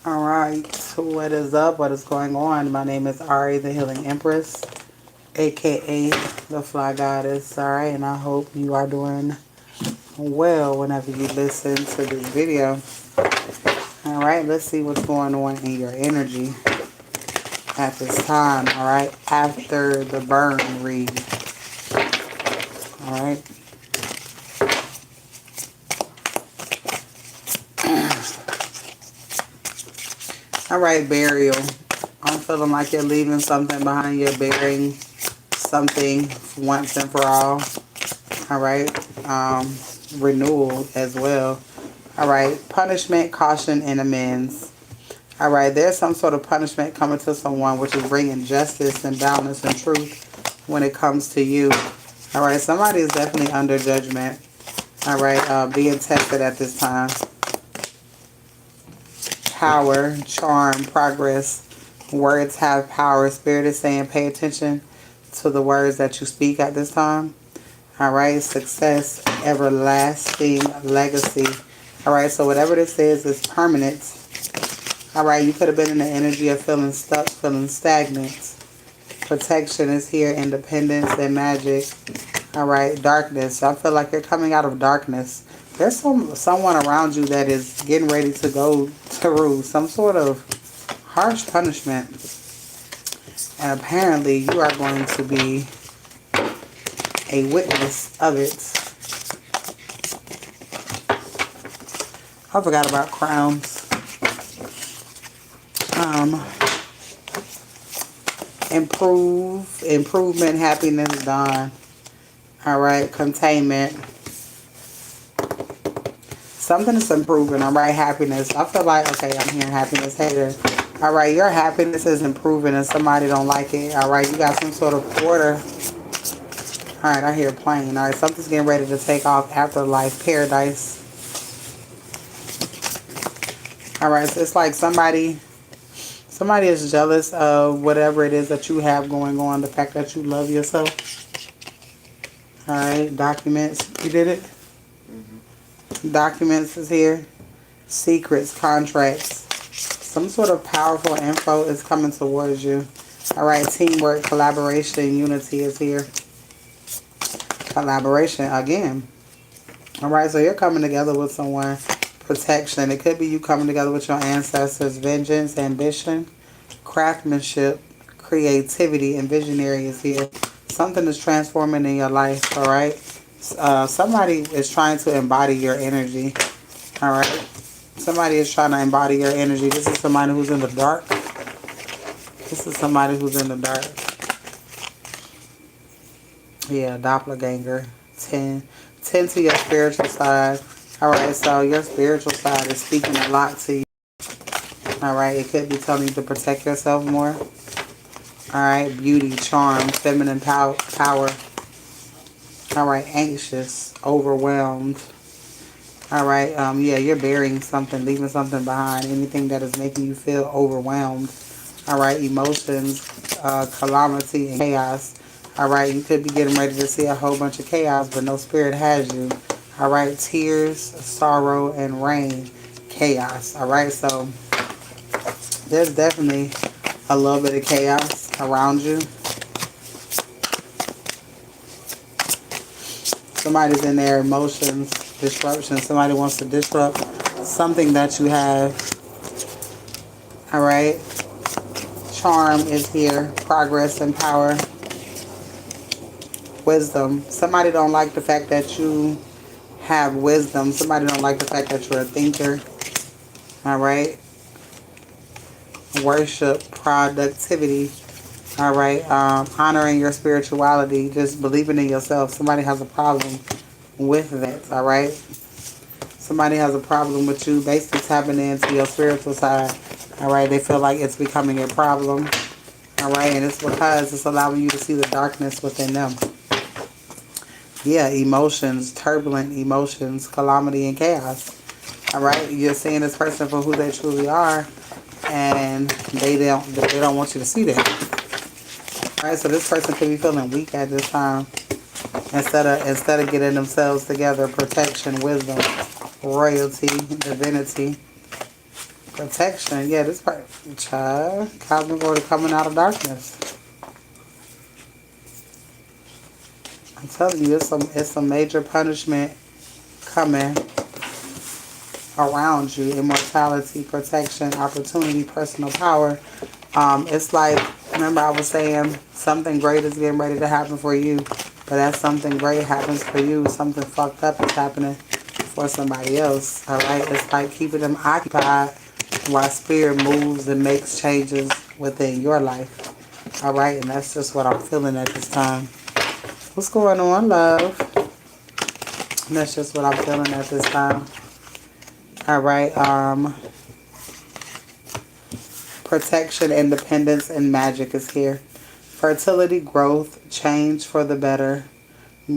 All right, what is up? What is going on? My name is Ari, the Healing Empress, aka the Fly Goddess. All right, and I hope you are doing well whenever you listen to this video. All right, let's see what's going on in your energy at this time. All right, after the burn read. All right. All right, burial. I'm feeling like you're leaving something behind. You're burying something once and for all. All right. Renewal as well. All right. Punishment, caution, and amends. All right. There's some sort of punishment coming to someone, which is bringing justice and balance and truth when it comes to you. All right. Somebody is definitely under judgment. All right. Being tested at this time. Power, charm, progress. Words have power. Spirit is saying pay attention to the words that you speak at this time. All right. Success, everlasting legacy. All right. So whatever this is permanent. All right. You could have been in the energy of feeling stuck, feeling stagnant. Protection is here. Independence and magic. All right. Darkness. I feel like you're coming out of darkness. There's someone around you that is getting ready to go through some sort of harsh punishment. And apparently you are going to be a witness of it. I forgot about crowns. Improvement, happiness, dawn. All right, containment. Something is improving, all right, happiness. I feel like, okay, I'm hearing happiness here. All right, your happiness is improving and somebody don't like it. All right, you got some sort of order. All right, I hear plane. All right, something's getting ready to take off. Afterlife, paradise. All right, so it's like somebody is jealous of whatever it is that you have going on. The fact that you love yourself. All right, documents. You did it? Documents is here. Secrets, contracts. Some sort of powerful info is coming towards you. All right, teamwork, collaboration, unity is here. Collaboration again. All right, so you're coming together with someone. Protection. It could be you coming together with your ancestors. Vengeance, ambition, craftsmanship, creativity, and visionary is here. Something is transforming in your life, all right? Somebody is trying to embody your energy, all right? Somebody is trying to embody your energy. This is somebody who's in the dark. This is somebody who's in the dark. Yeah, doppelganger. 10 to your spiritual side. All right, so your spiritual side is speaking a lot to you. All right, it could be telling you to protect yourself more. All right, beauty, charm, feminine power. All right, anxious, overwhelmed. All right, yeah, you're burying something, leaving something behind. Anything that is making you feel overwhelmed. All right, emotions, calamity, and chaos. All right, you could be getting ready to see a whole bunch of chaos, but no spirit has you. All right, tears, sorrow, and rain, chaos. All right, so there's definitely a little bit of chaos around you. Somebody's in their emotions, disruption. Somebody wants to disrupt something that you have. All right. Charm is here. Progress and power. Wisdom. Somebody don't like the fact that you have wisdom. Somebody don't like the fact that you're a thinker. All right. Worship. Productivity. All right. Honoring your spirituality. Just believing in yourself. Somebody has a problem with that. All right. Somebody has a problem with you basically tapping into your spiritual side. All right. They feel like it's becoming a problem. All right. And it's because it's allowing you to see the darkness within them. Yeah. Emotions. Turbulent emotions. Calamity and chaos. All right. You're seeing this person for who they truly are. And they don't want you to see that. Alright, so this person could be feeling weak at this time. Instead of getting themselves together, protection, wisdom, royalty, divinity. Protection. Yeah, this part. Child. Cosmic order coming out of darkness. I'm telling you, it's some major punishment coming around you. Immortality, protection, opportunity, personal power. It's like, remember I was saying something great is getting ready to happen for you. But as something great happens for you, something fucked up is happening for somebody else. Alright? It's like keeping them occupied while spirit moves and makes changes within your life. Alright? And that's just what I'm feeling at this time. What's going on, love? And that's just what I'm feeling at this time. Alright, protection, independence, and magic is here. Fertility, growth, change for the better.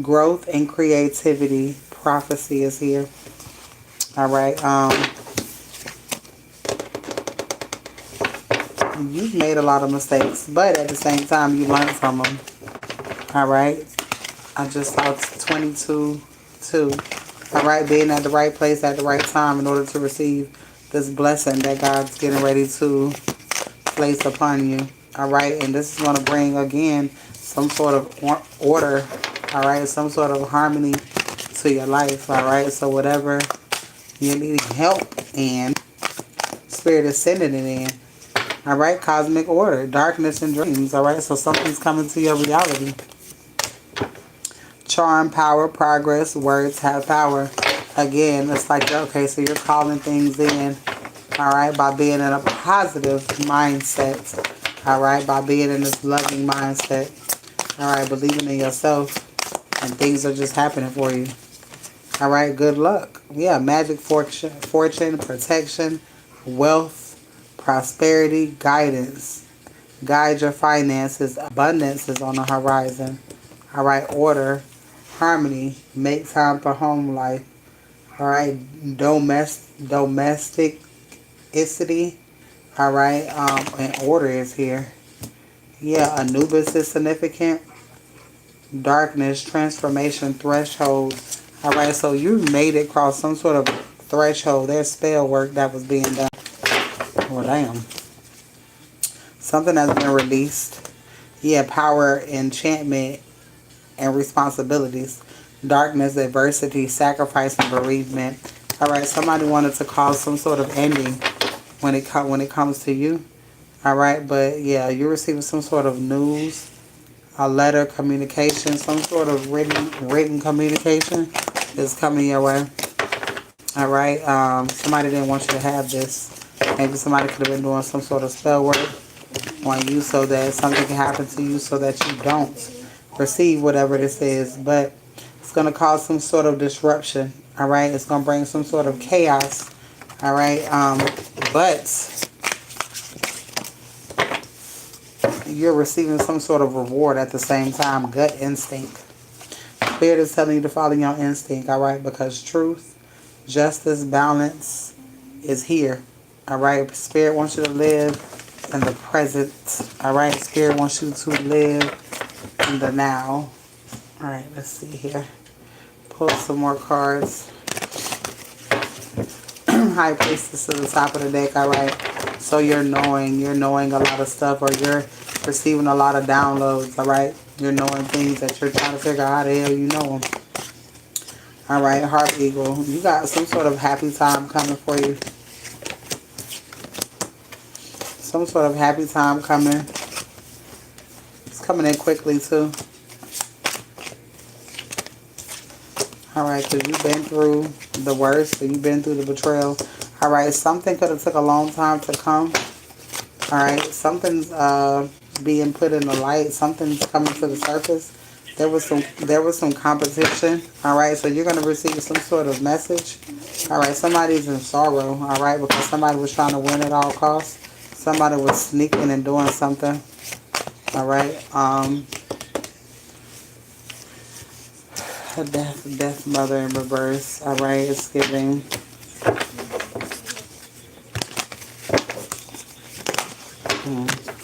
Growth and creativity, prophecy is here. Alright, you've made a lot of mistakes, but at the same time, you learned from them. Alright, I just saw 22-2. Alright, being at the right place at the right time in order to receive this blessing that God's getting ready to place upon you. Alright, and this is going to bring, again, some sort of order. Alright, some sort of harmony to your life. Alright, so whatever you need help in, Spirit is sending it in. Alright, cosmic order, darkness and dreams. Alright, so something's coming to your reality. Charm, power, progress, words have power. Again, it's like, okay, so you're calling things in, alright, by being in a positive mindset, alright, by being in this loving mindset, alright, believing in yourself, and things are just happening for you. Alright, good luck. Yeah, magic, fortune, protection, wealth, prosperity, guidance. Guide your finances. Abundance is on the horizon. Alright, order, harmony, make time for home life. Alright, domesticity. Alright, and order is here. Yeah, Anubis is significant. Darkness, transformation, threshold. Alright, so you made it across some sort of threshold. There's spell work that was being done. Well, damn. Something has been released. Yeah, power, enchantment, and responsibilities. Darkness, adversity, sacrifice, and bereavement. Alright, somebody wanted to cause some sort of ending when it comes to you. Alright, but yeah, you're receiving some sort of news, a letter, communication, some sort of written communication is coming your way. Alright, somebody didn't want you to have this. Maybe somebody could have been doing some sort of spell work on you so that something can happen to you so that you don't receive whatever this is. But it's going to cause some sort of disruption. Alright, it's going to bring some sort of chaos. Alright, but you're receiving some sort of reward at the same time. Gut instinct. Spirit is telling you to follow your instinct, alright? Because truth, justice, balance is here. Alright? Spirit wants you to live in the present. Alright? Spirit wants you to live in the now. Alright, let's see here. Pull some more cards. High Priestess to the top of the deck, alright? So you're knowing a lot of stuff, or you're receiving a lot of downloads, alright? You're knowing things that you're trying to figure out how the hell you know them. Alright, Heart Eagle. You got some sort of happy time coming for you. Some sort of happy time coming. It's coming in quickly too. Alright, because you've been through the worst, and you've been through the betrayal. Alright, something could have took a long time to come. Alright, something's being put in the light. Something's coming to the surface. There was some competition. Alright, so you're going to receive some sort of message. Alright, somebody's in sorrow. Alright, because somebody was trying to win at all costs. Somebody was sneaking and doing something. Alright, Death Mother in reverse. Alright, it's giving.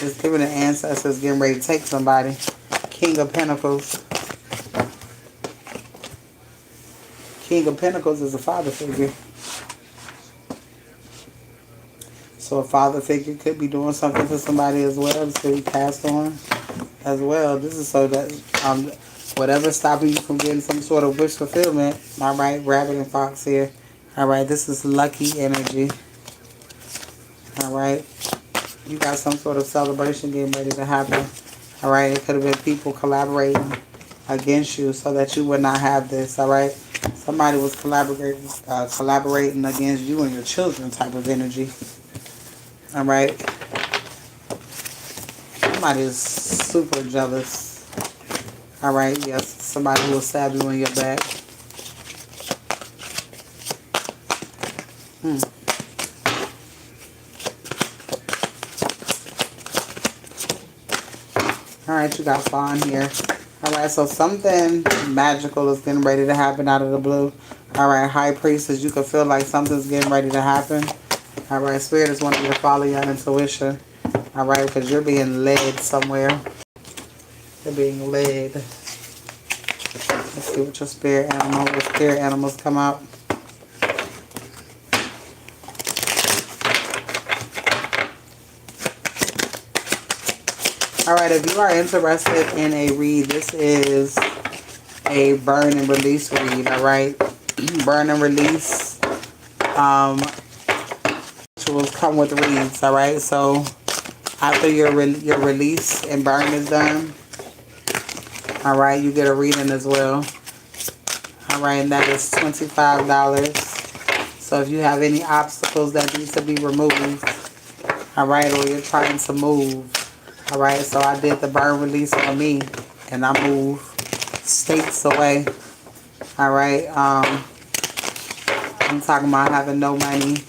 It's giving the ancestors getting ready to take somebody. King of Pentacles. King of Pentacles is a father figure. So a father figure could be doing something to somebody as well. This could be passed on as well. This is so that whatever's stopping you from getting some sort of wish fulfillment. All right, rabbit and fox here. All right, this is lucky energy. All right, you got some sort of celebration getting ready to happen. All right, it could have been people collaborating against you so that you would not have this. All right, somebody was collaborating against you and your children type of energy. All right, somebody is super jealous. All right, yes, somebody will stab you in your back. Alright, you got Fawn here. Alright, so something magical is getting ready to happen out of the blue. Alright, High Priestess, you can feel like something's getting ready to happen. Alright, Spirit is wanting you to follow your intuition. Alright, because you're being led somewhere. You're being led. Let's see what your spirit animals come out. Alright, if you are interested in a read, this is a burn and release read, alright? Burn and release rituals come with reads, alright? So after your release and burn is done, alright, you get a reading as well. Alright, and that is $25. So if you have any obstacles that need to be removed, alright, or you're trying to move, alright, so I did the burn release on me, and I moved states away. Alright, I'm talking about having no money.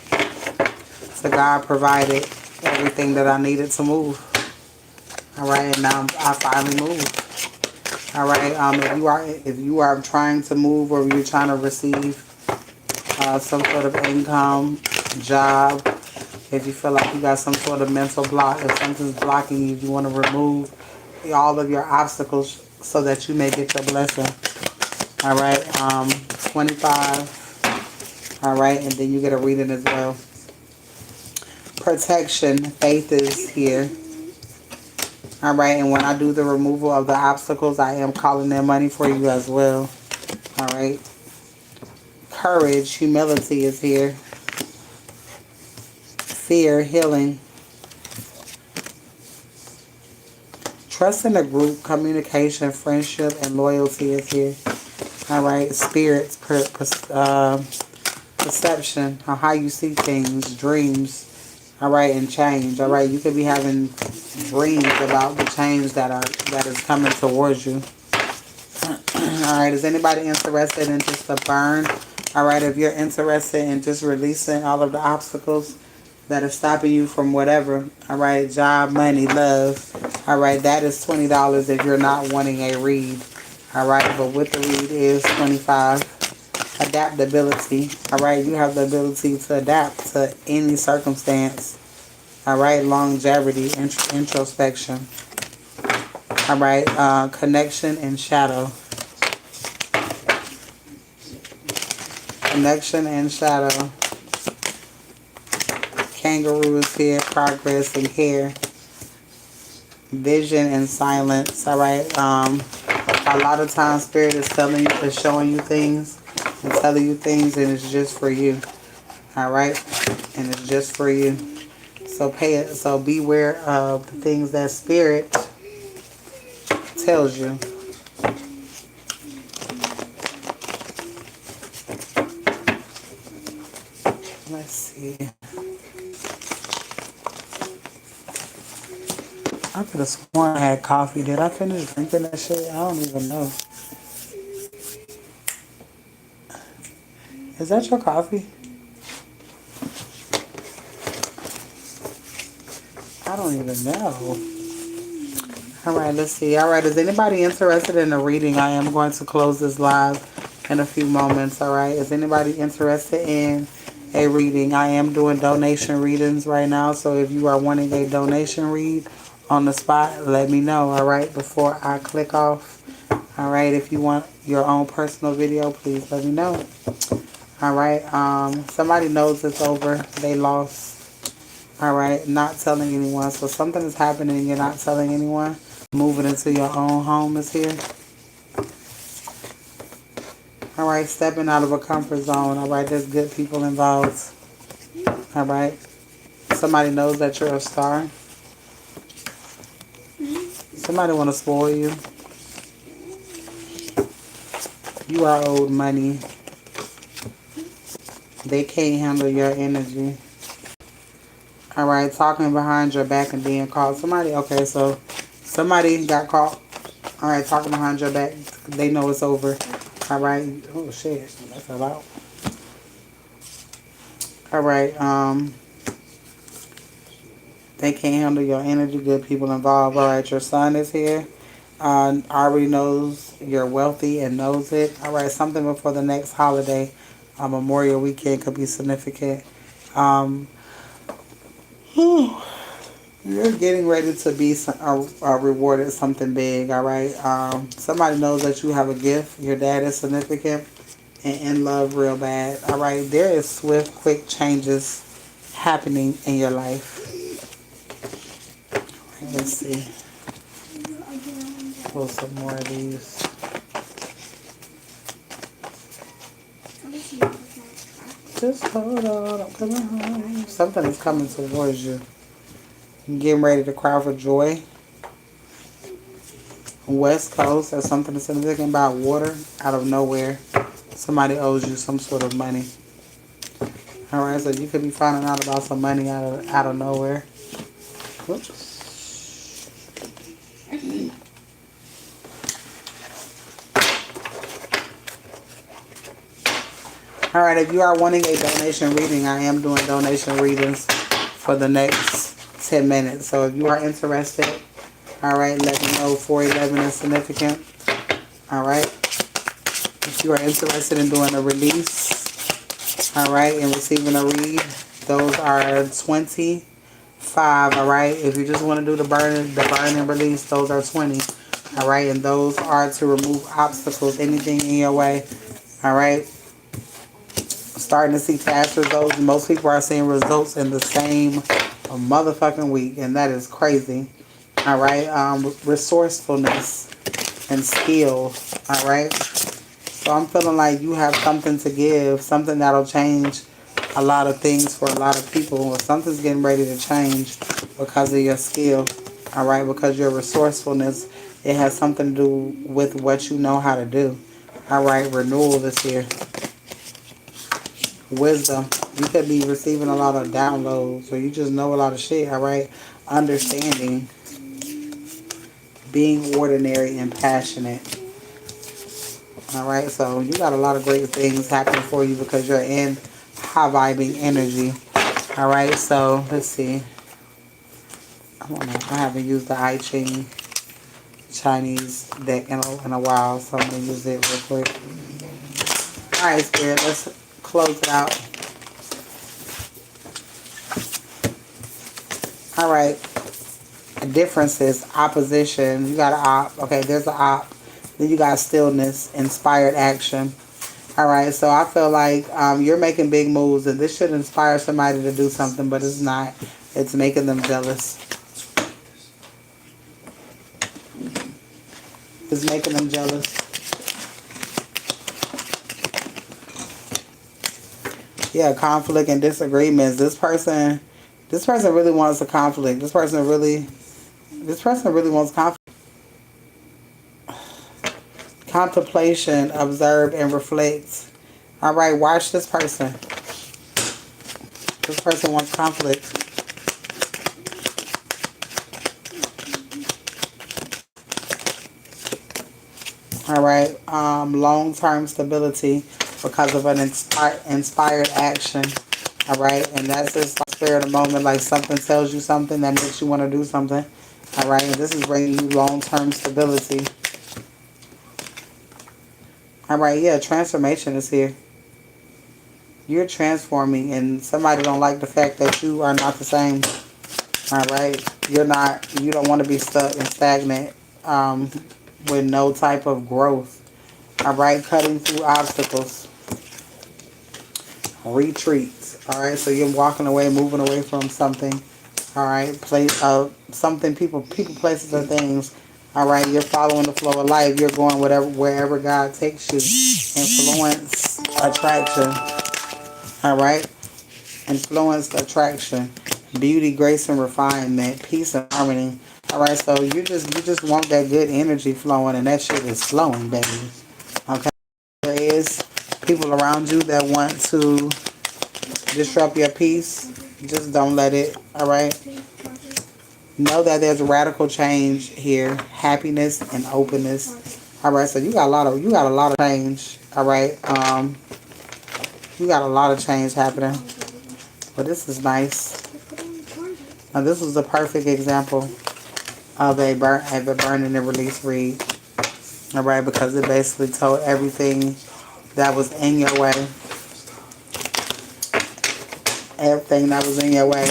So God provided everything that I needed to move. Alright, and now I finally moved. Alright, if you are trying to move or you're trying to receive some sort of income, job, if you feel like you got some sort of mental block, if something's blocking you, you want to remove all of your obstacles so that you may get your blessing. Alright, 25. Alright, and then you get a reading as well. Protection, faith is here. Alright, and when I do the removal of the obstacles, I am calling in money for you as well. Alright. Courage, humility is here. Fear, healing. Trust in the group, communication, friendship, and loyalty is here. Alright, spirits, perception, how you see things, dreams. Alright, and change. Alright, you could be having dreams about the change that is coming towards you. Alright, is anybody interested in just a burn? Alright, if you're interested in just releasing all of the obstacles that are stopping you from whatever, alright, job, money, love, alright, that is $20 if you're not wanting a read, alright, but with the read is $25. Adaptability, alright, you have the ability to adapt to any circumstance, alright, longevity, introspection, alright, connection and shadow, connection and shadow. Kangaroo is here, progress and care, vision and silence. Alright, a lot of times Spirit is showing you things and telling you things, and it's just for you. Alright, and it's just for you. So so beware of the things that Spirit tells you. Let's see. I could have sworn I had coffee. Did I finish drinking that shit? I don't even know. Is that your coffee? I don't even know. Alright, let's see. Alright, is anybody interested in a reading? I am going to close this live in a few moments. Alright, is anybody interested in a reading? I am doing donation readings right now. So if you are wanting a donation read on the spot, let me know, alright, before I click off. Alright, if you want your own personal video, please let me know. Alright, somebody knows it's over. They lost. All right, not telling anyone. So something is happening and you're not telling anyone. Moving into your own home is here. All right, stepping out of a comfort zone. All right, there's good people involved. All right, somebody knows that you're a star. Somebody want to spoil you. You are owed money. They can't handle your energy. All right, talking behind your back and being called. Somebody, okay, so somebody got caught. All right, talking behind your back. They know it's over. All right. Oh, shit. That fell out. All right. They can't handle your energy. Good people involved. All right, your son is here. Already knows you're wealthy and knows it. All right, something before the next holiday. Memorial weekend could be significant. Um, You're getting ready to be rewarded something big, all right? Somebody knows that you have a gift. Your dad is significant and in love real bad, all right? There is swift, quick changes happening in your life. All right, let's see. Pull some more of these. Just hold on, I'm coming home. Something is coming towards you. You're getting ready to cry for joy. West Coast, there's something significant about water out of nowhere. Somebody owes you some sort of money. Alright, so you could be finding out about some money out of nowhere. Whoops. Alright, if you are wanting a donation reading, I am doing donation readings for the next 10 minutes. So if you are interested, alright, let me know. 411 is significant. Alright. If you are interested in doing a release, alright, and receiving a read, those are 25, alright. If you just want to do the burn and release, those are 20. Alright, and those are to remove obstacles, anything in your way. Alright. Starting to see fast results. Most people are seeing results in the same motherfucking week, and that is crazy. All right, resourcefulness and skill. All right, so I'm feeling like you have something to give, something that'll change a lot of things for a lot of people, or something's getting ready to change because of your skill. All right, because your resourcefulness, it has something to do with what you know how to do. All right, renewal this year. Wisdom. You could be receiving a lot of downloads, or you just know a lot of shit, alright? Understanding. Being ordinary and passionate. Alright, so you got a lot of great things happening for you because you're in high vibing energy. Alright, so let's see. I haven't used the I Ching Chinese deck in a while, so I'm going to use it real quick. Alright, Spirit, let's close it out. All right. Differences, opposition. You got an op. Okay, there's an op. Then you got stillness, inspired action. All right. So I feel like you're making big moves, and this should inspire somebody to do something, but it's not. It's making them jealous. It's making them jealous. Yeah, conflict and disagreements. This person really wants a conflict. This person really wants conflict. Contemplation, observe, and reflect. All right, watch this person. This person wants conflict. All right, long-term stability because of an inspired action. All right, and that's just like spirit of the moment, like something tells you something that makes you want to do something. All right, and this is bringing you long-term stability. All right, yeah, transformation is here. You're transforming, and somebody don't like the fact that you are not the same. All right, you don't want to be stuck and stagnant with no type of growth. All right, cutting through obstacles. retreats. All right, so you're walking away, moving away from something. All right, something, people, places, or things. All right, you're following the flow of life. You're going wherever God takes you. Influence, attraction. All right, influence, attraction, beauty, grace, and refinement, peace and harmony. All right, so you just want that good energy flowing, and that shit is flowing, baby. Okay, there is people around you that want to disrupt your peace. Just don't let it. All right. Know that there's radical change here, happiness and openness. All right, so you got a lot of change. All right, you got a lot of change happening. But this is nice. Now this was the perfect example of a burn and release read. All right, because it basically told everything that was in your way. Everything that was in your way,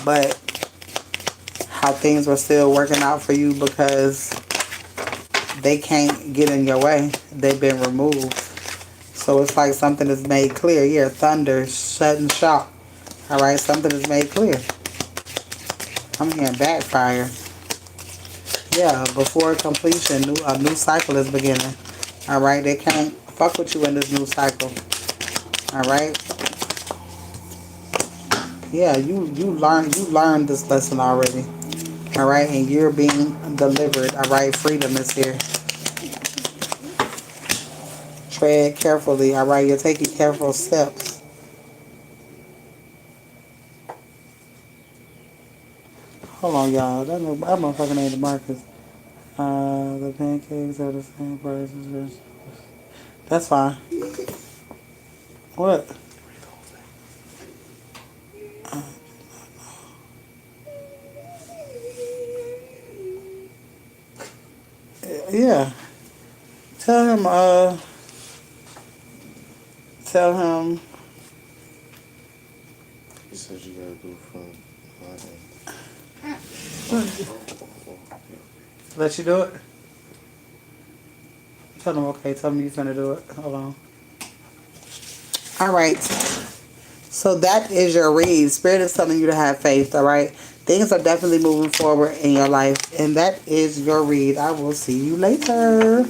but how things were still working out for you because they can't get in your way. They've been removed. So it's like something is made clear. Yeah, thunder, sudden shock. All right, something is made clear. I'm hearing backfire. Yeah, before completion, a new cycle is beginning. All right, they can't fuck with you in this new cycle. All right. Yeah, you learned this lesson already. All right, and you're being delivered. All right, freedom is here. Tread carefully. All right, you're taking careful steps. Hold on, y'all. That motherfucker named Marcus. The pancakes are the same price as. That's fine. What? Yeah. Tell him. Tell him. You said you gotta do it from Let you do it? Tell him, okay. Tell him you're gonna do it. Hold on. Alright. So that is your read. Spirit is telling you to have faith, alright? Things are definitely moving forward in your life. And that is your read. I will see you later.